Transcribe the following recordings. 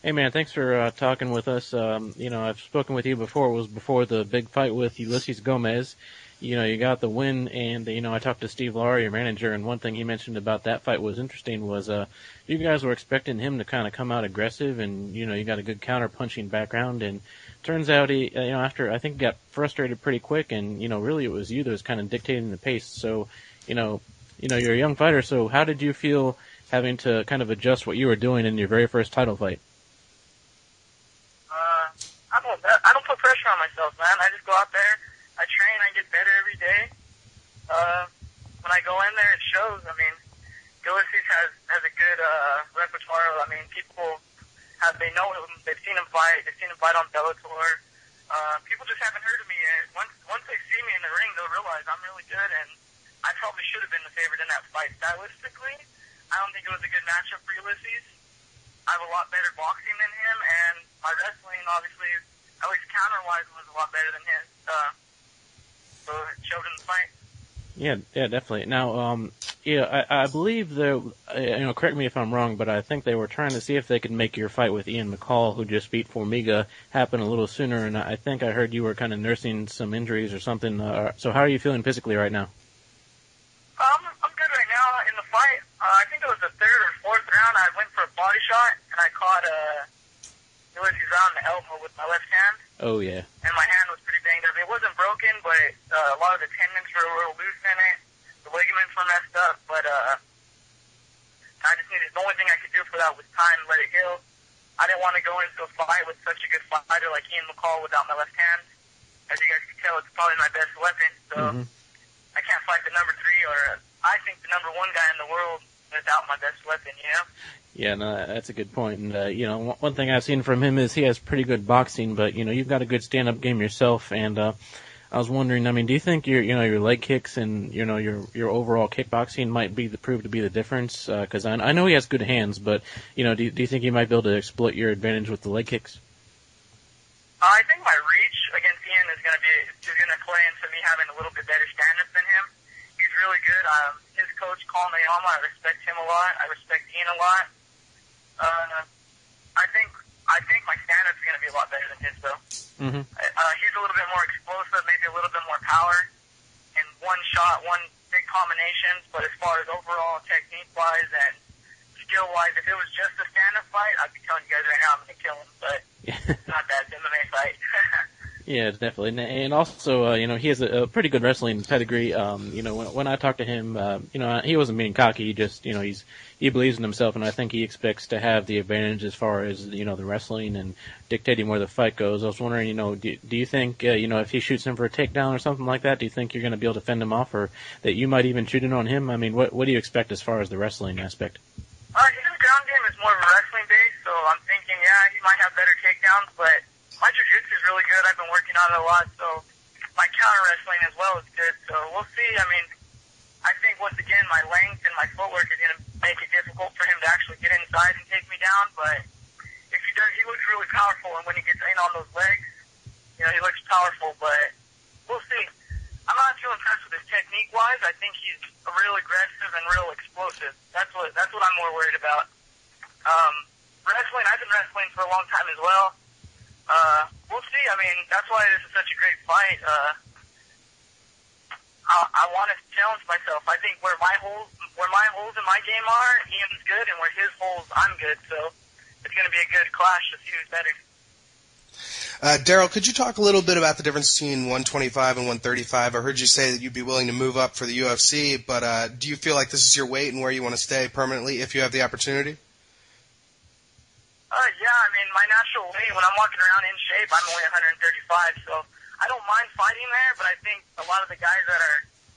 Hey man, thanks for talking with us. I've spoken with you before. It was before the big fight with Ulysses Gomez. You got the win, and I talked to Steve Laurie, your manager, and one thing he mentioned about that fight was interesting was you guys were expecting him to kind of come out aggressive, and you got a good counter punching background, and turns out he, after I think he got frustrated pretty quick, and really it was you that was kind of dictating the pace. So, you're a young fighter, so how did you feel having to kind of adjust what you were doing in your very first title fight? I don't put pressure on myself, man. I just go out there, I train, I get better every day. When I go in there, it shows. I mean, Ulysses has a good repertoire. I mean, they know him. They've seen him fight. They've seen him fight on Bellator. People just haven't heard of me yet. Once they see me in the ring, they'll realize I'm really good, and I probably should have been the favorite in that fight. Stylistically, I don't think it was a good matchup for Ulysses. I have a lot better boxing than him, and my wrestling, obviously, at least counter-wise, was a lot better than his. So it showed in the fight. Yeah, definitely. Now, I believe correct me if I'm wrong, but I think they were trying to see if they could make your fight with Ian McCall, who just beat Formiga, happen a little sooner, and I think I heard you were kind of nursing some injuries or something. So how are you feeling physically right now? I'm good right now. In the fight, I think it was the third or fourth round, I went for a body shot, and I caught Ulysses on the elbow with my left hand. Oh, yeah. And my hand was pretty banged up. It wasn't broken, but a lot of the tendons were a little loose in it. The ligaments were messed up, but the only thing I could do for that was time, let it heal. I didn't want to go into a fight with such a good fighter like Ian McCall without my left hand. As you guys can tell, it's probably my best weapon, so I can't fight the number 3 or I think the number 1 guy in the world without my best weapon, Yeah, no, that's a good point. And, one thing I've seen from him is he has pretty good boxing, but, you've got a good stand-up game yourself. And I was wondering, do you think your leg kicks and, your overall kickboxing might prove to be the difference? Because I know he has good hands, but, do you think you might be able to exploit your advantage with the leg kicks? I think my reach against Ian is going to play into me having a little bit better stand-up than him. He's really good. His coach, Colin Mayama, I respect him a lot. I respect Ian a lot. I think my stand-up is going to be a lot better than his, though. He's a little bit more explosive, maybe a little bit more power in one shot, one big combinations. But as far as overall technique-wise and skill-wise, if it was just a stand-up fight, I'd be telling you guys right now I'm going to kill him. But it's not that MMA fight. Yeah, definitely. And also, he has a pretty good wrestling pedigree. When I talked to him, he wasn't being cocky. He just, he believes in himself, and I think he expects to have the advantage as far as, the wrestling and dictating where the fight goes. I was wondering, do you think, if he shoots him for a takedown or something like that, do you think you're going to be able to fend him off, or that you might even shoot it on him? I mean, what do you expect as far as the wrestling aspect? His ground game is more of a wrestling base, so I'm thinking, he might have better takedowns, but my jiu-jitsu is really good. I've been working on it a lot, so my counter wrestling as well is good. So we'll see. I mean, I think once again my length and my footwork is going to make it difficult for him to actually get inside and take me down. But if he does, he looks really powerful, and when he gets in on those legs, he looks powerful. But we'll see. I'm not too impressed with his technique-wise. I think he's real aggressive and real explosive. That's what I'm more worried about. Wrestling, I've been wrestling for a long time as well. We'll see. I mean, that's why this is such a great fight. I want to challenge myself. I think where my holes in my game are, Ian's good, and where his holes, I'm good. So it's going to be a good clash to see who's better. Darrell, could you talk a little bit about the difference between 125 and 135? I heard you say that you'd be willing to move up for the UFC, but do you feel like this is your weight and where you want to stay permanently if you have the opportunity? Yeah, I mean, my natural weight, when I'm walking around in shape, I'm only 135, so I don't mind fighting there, but I think a lot of the guys that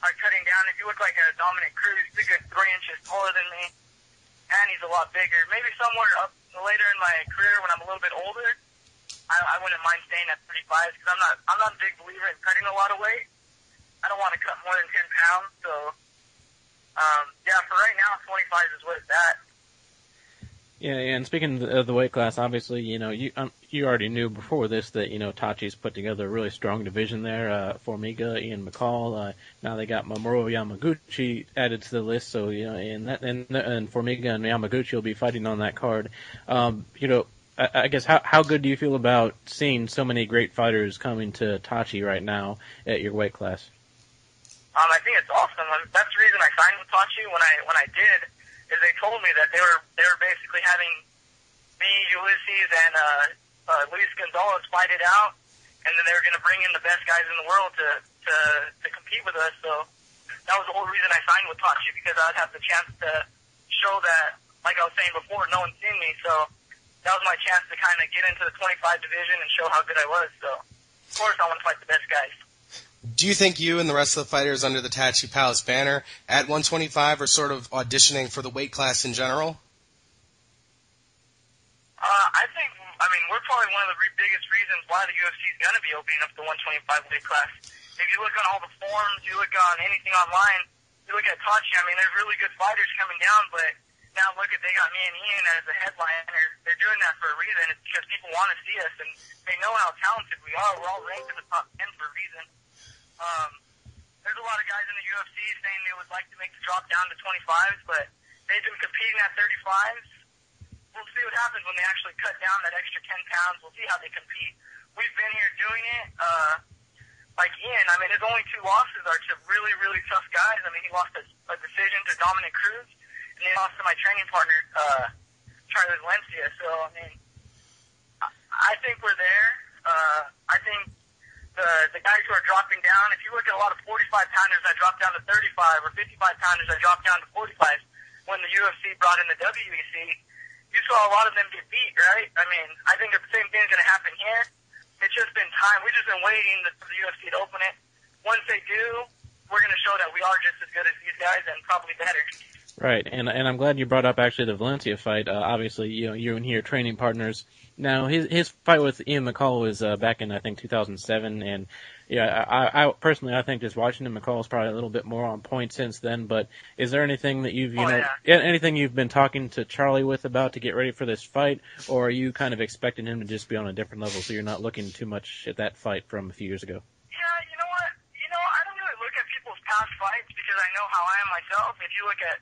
are cutting down, if you look like a Dominic Cruz, he's a good 3 inches taller than me, and he's a lot bigger. Maybe somewhere up later in my career when I'm a little bit older, I wouldn't mind staying at 35, because I'm not a big believer in cutting a lot of weight. I don't want to cut more than 10 pounds, so, for right now, 25 is what it's at. Yeah, and speaking of the weight class, obviously, you already knew before this that, Tachi's put together a really strong division there. Formiga, Ian McCall, now they got Mamoru Yamaguchi added to the list, so, and Formiga and Yamaguchi will be fighting on that card. I guess how good do you feel about seeing so many great fighters coming to Tachi right now at your weight class? I think it's awesome. That's the reason I signed with Tachi when I did, is they told me that they were basically having me, Ulysses, and Luis Gonzalez fight it out, and then they were going to bring in the best guys in the world to compete with us. So that was the whole reason I signed with Tachi, because I'd have the chance to show that, like I was saying before, no one's seen me. So that was my chance to kind of get into the 25 division and show how good I was. So of course I want to fight the best guys. Do you think you and the rest of the fighters under the Tachi Palace banner at 125 are sort of auditioning for the weight class in general? I mean, we're probably one of the biggest reasons why the UFC is going to be opening up the 125 weight class. If you look on all the forums, you look on anything online, you look at Tachi, I mean, there's really good fighters coming down, but now look at, they got me and Ian as a headliner. They're doing that for a reason. It's because people want to see us, and they know how talented we are. We're all ranked in the top 10 for a reason. There's a lot of guys in the UFC saying they would like to make the drop down to 25s, but they've been competing at 35s. We'll see what happens when they actually cut down that extra 10 pounds. We'll see how they compete. We've been here doing it. Like Ian, I mean, his only 2 losses are to really, really tough guys. I mean, he lost a decision to Dominic Cruz, and he lost to my training partner, Charlie Valencia. So, I mean, I think we're there. I think the guys who are dropping down, if you look at a lot of 45-pounders that dropped down to 35 or 55-pounders that dropped down to 45 when the UFC brought in the WEC, you saw a lot of them get beat, right? I mean, I think the same thing is going to happen here. It's just been time. We've just been waiting for the UFC to open it. Once they do, we're going to show that we are just as good as these guys and probably better. Right, and I'm glad you brought up actually the Valencia fight. Obviously, you and he are training partners. Now, his fight with Ian McCall was back in I think 2007, and yeah, I personally I think just watching him, McCall is probably a little bit more on point since then. But is there anything that anything you've been talking to Charlie with about to get ready for this fight, or are you kind of expecting him to just be on a different level, so you're not looking too much at that fight from a few years ago? Yeah, you know what? I don't really look at people's past fights because I know how I am myself. If you look at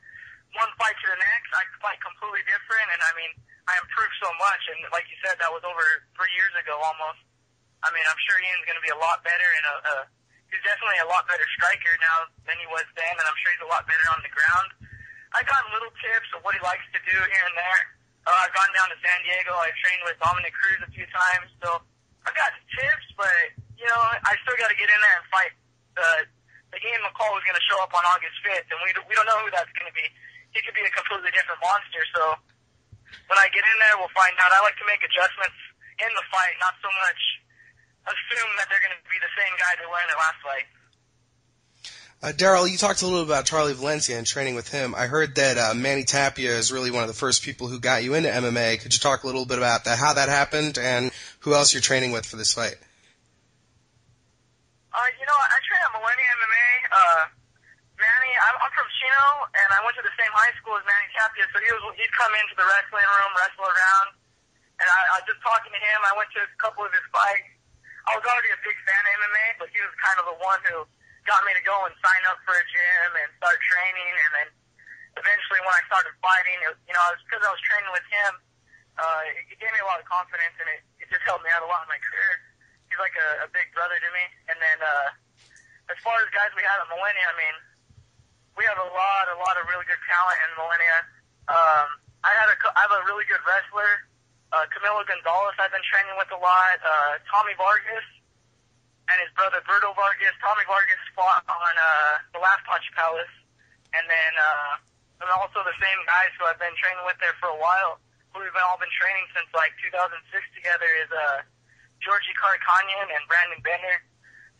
one fight to the next, I fight completely different, and I mean, I improved so much, and like you said, that was over 3 years ago almost. I mean, I'm sure Ian's going to be a lot better, and he's definitely a lot better striker now than he was then, and I'm sure he's a lot better on the ground. I got little tips of what he likes to do here and there. I've gone down to San Diego. I've trained with Dominic Cruz a few times, so I got tips, but, I still got to get in there and fight. The Ian McCall is going to show up on August 5th, and we don't know who that's going to be. He could be a completely different monster, so when I get in there, we'll find out. I like to make adjustments in the fight, not so much assume that they're going to be the same guy they were in their last fight. Darrell, you talked a little about Charlie Valencia and training with him. I heard that Manny Tapia is really one of the first people who got you into MMA. Could you talk a little bit about that, how that happened, and who else you're training with for this fight? I train at Millennium MMA. Manny, I'm from Chino, and I went to the same high school as Manny Tapia, so he'd come into the wrestling room, wrestle around, and I was just talking to him. I went to a couple of his fights. I was already a big fan of MMA, but he was kind of the one who got me to go and sign up for a gym and start training, and then eventually when I started fighting, because I was training with him, it gave me a lot of confidence, and it just helped me out a lot in my career. He's like a big brother to me. And then as far as guys we have at Millennia, I mean, we have a lot of really good talent in Millennia. I have a really good wrestler, Camilo Gonzalez. I've been training with a lot. Tommy Vargas and his brother Berto Vargas. Tommy Vargas fought on the last Tachi Palace, and then and also the same guys who I've been training with there for a while, who we've all been training since like 2006 together, is Georgie Karkanyan and Brandon Bender.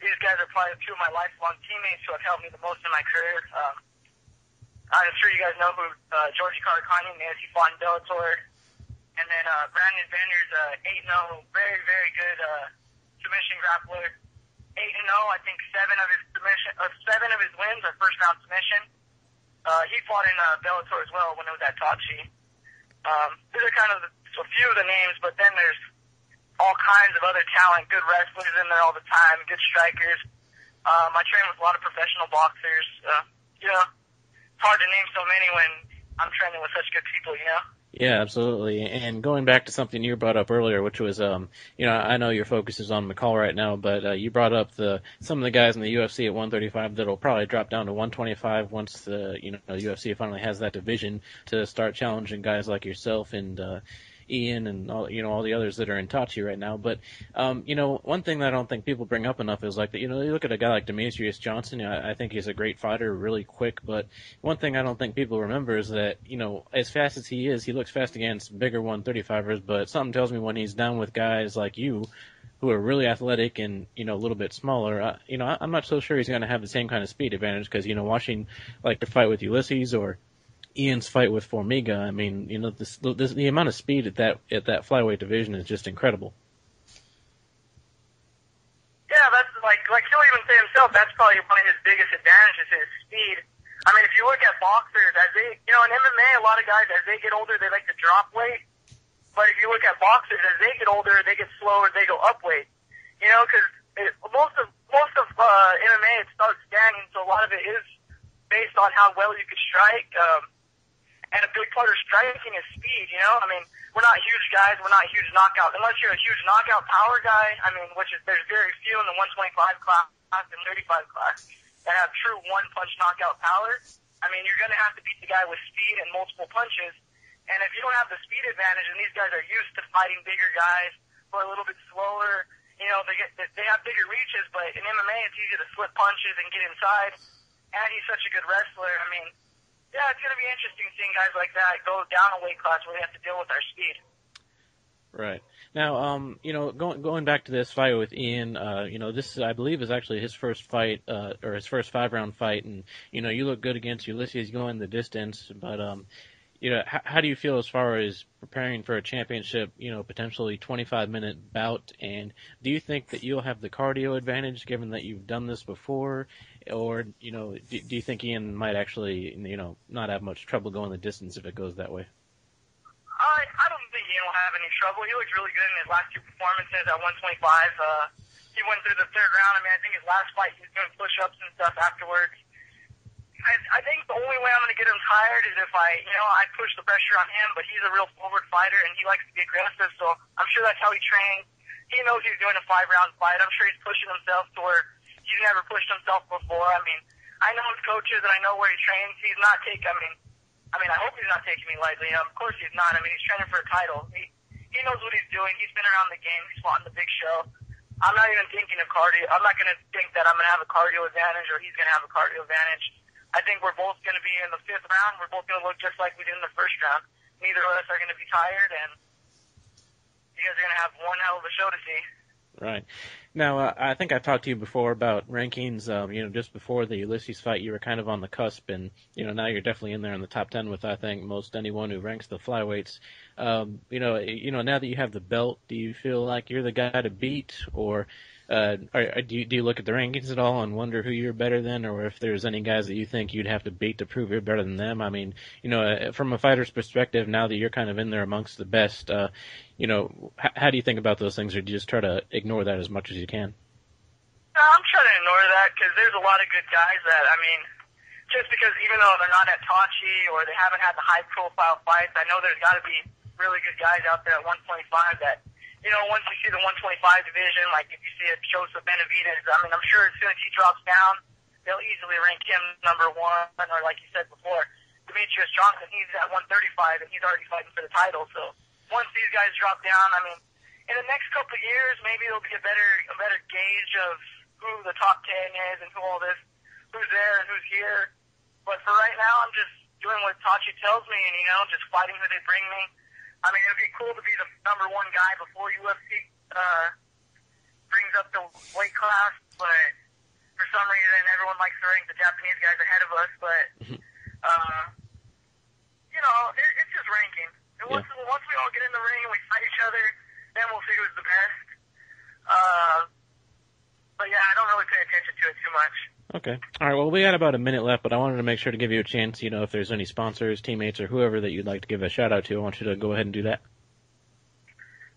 These guys are probably 2 of my lifelong teammates who have helped me the most in my career. I'm sure you guys know who Georgie Karkanyan is. He fought in Bellator. And then Brandon Bender's 8-0, very, very good submission grappler. 8-0, I think 7 of his wins are first-round submission. He fought in Bellator as well when it was at Tachi. These are kind of a few of the names, but then there's all kinds of other talent, good wrestlers in there all the time, good strikers. I train with a lot of professional boxers. It's hard to name so many when I'm training with such good people, Yeah, absolutely. And going back to something you brought up earlier, which was, I know your focus is on McCall right now, but you brought up some of the guys in the UFC at 135 that'll probably drop down to 125 once the UFC finally has that division to start challenging guys like yourself and Ian and all the others that are in Tachi right now. But one thing that I don't think people bring up enough is like that. You look at a guy like Demetrius Johnson. I think he's a great fighter, really quick. But one thing I don't think people remember is that as fast as he is, he looks fast against bigger 135ers. But something tells me when he's down with guys like you, who are really athletic and a little bit smaller, I'm not so sure he's going to have the same kind of speed advantage because watching like the fight with Ulysses or Ian's fight with Formiga, I mean, the amount of speed at that flyweight division is just incredible. Yeah, that's like he'll even say himself, that's probably one of his biggest advantages, his speed. I mean, if you look at boxers, as they, in MMA, a lot of guys, as they get older, they like to drop weight. But if you look at boxers, as they get older, they get slower, they go up weight. Because most of MMA, it starts standing, so a lot of it is based on how well you could strike. And a big part of striking is speed, I mean, we're not huge guys, we're not huge knockout. Unless you're a huge knockout power guy, I mean, there's very few in the 125 class and 35 class that have true one-punch knockout power. I mean, you're going to have to beat the guy with speed and multiple punches. And if you don't have the speed advantage, and these guys are used to fighting bigger guys who are a little bit slower, they have bigger reaches, but in MMA it's easy to slip punches and get inside. And he's such a good wrestler. I mean, yeah, it's going to be interesting seeing guys like that go down a weight class where they have to deal with our speed. Right. Now, going back to this fight with Ian, this I believe is actually his first fight, or his first 5-round fight, and you look good against Ulysses going the distance, but how do you feel as far as preparing for a championship, potentially 25-minute bout, and do you think that you'll have the cardio advantage given that you've done this before, or do you think Ian might actually not have much trouble going the distance if it goes that way? I don't think Ian will have any trouble. He looked really good in his last two performances at 125. He went through the third round. I mean, I think his last fight he was doing push-ups and stuff afterwards. I think the only way I'm going to get him tired is if I push the pressure on him, but he's a real forward fighter and he likes to be aggressive, so I'm sure that's how he trains. He knows he's doing a 5-round fight. I'm sure he's pushing himself to where he's never pushed himself before. I mean, I know his coaches and I know where he trains. He's not taking, I hope he's not taking me lightly. Of course he's not. I mean, he's training for a title. He knows what he's doing. He's been around the game. He's fought in the big show. I'm not even thinking of cardio. I'm not going to think that I'm going to have a cardio advantage or he's going to have a cardio advantage. I think we're both going to be in the 5th round. We're both going to look just like we did in the 1st round. Neither of us are going to be tired, and you guys are going to have one hell of a show to see. Right. Now, I think I've talked to you before about rankings. Just before the Ulysses fight, you were kind of on the cusp, and now you're definitely in there in the top 10 with I think most anyone who ranks the flyweights. Now that you have the belt, do you feel like you're the guy to beat, or do you look at the rankings at all and wonder who you're better than, or if there's any guys that you think you'd have to beat to prove you're better than them? I mean, from a fighter's perspective, now that you're kind of in there amongst the best, how do you think about those things, or do you just try to ignore that as much as you can? No, I'm trying to ignore that because there's a lot of good guys that, just because even though they're not at Tachi or they haven't had the high-profile fights, I know there's got to be really good guys out there at 125 that, once you see the 125 division, like if you see a Joseph Benavidez, I'm sure as soon as he drops down, they'll easily rank him number 1, or like you said before, Demetrius Johnson, he's at 135 and he's already fighting for the title, so once these guys drop down, in the next couple of years, maybe there'll be a better gauge of who the top 10 is and who's there and who's here. But for right now, I'm just doing what Tachi tells me and, just fighting who they bring me. It'd be cool to be the number 1 guy before UFC brings up the weight class, but for some reason, everyone likes to rank the Japanese guys ahead of us, but, it's just ranking. And once we all get in the ring and we fight each other, then we'll see who's the best. But yeah, I don't really pay attention to it too much. Okay. All right. Well, we got about a minute left, but I wanted to make sure to give you a chance. If there's any sponsors, teammates, or whoever that you'd like to give a shout out to, I want you to go ahead and do that.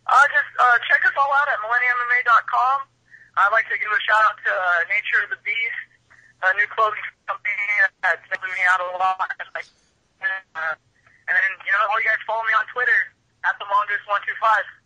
Just check us all out at millenniummma.com. I'd like to give a shout out to Nature of the Beast, a new clothing company that's helping me out a lot. And then, all you guys follow me on Twitter at the longest125.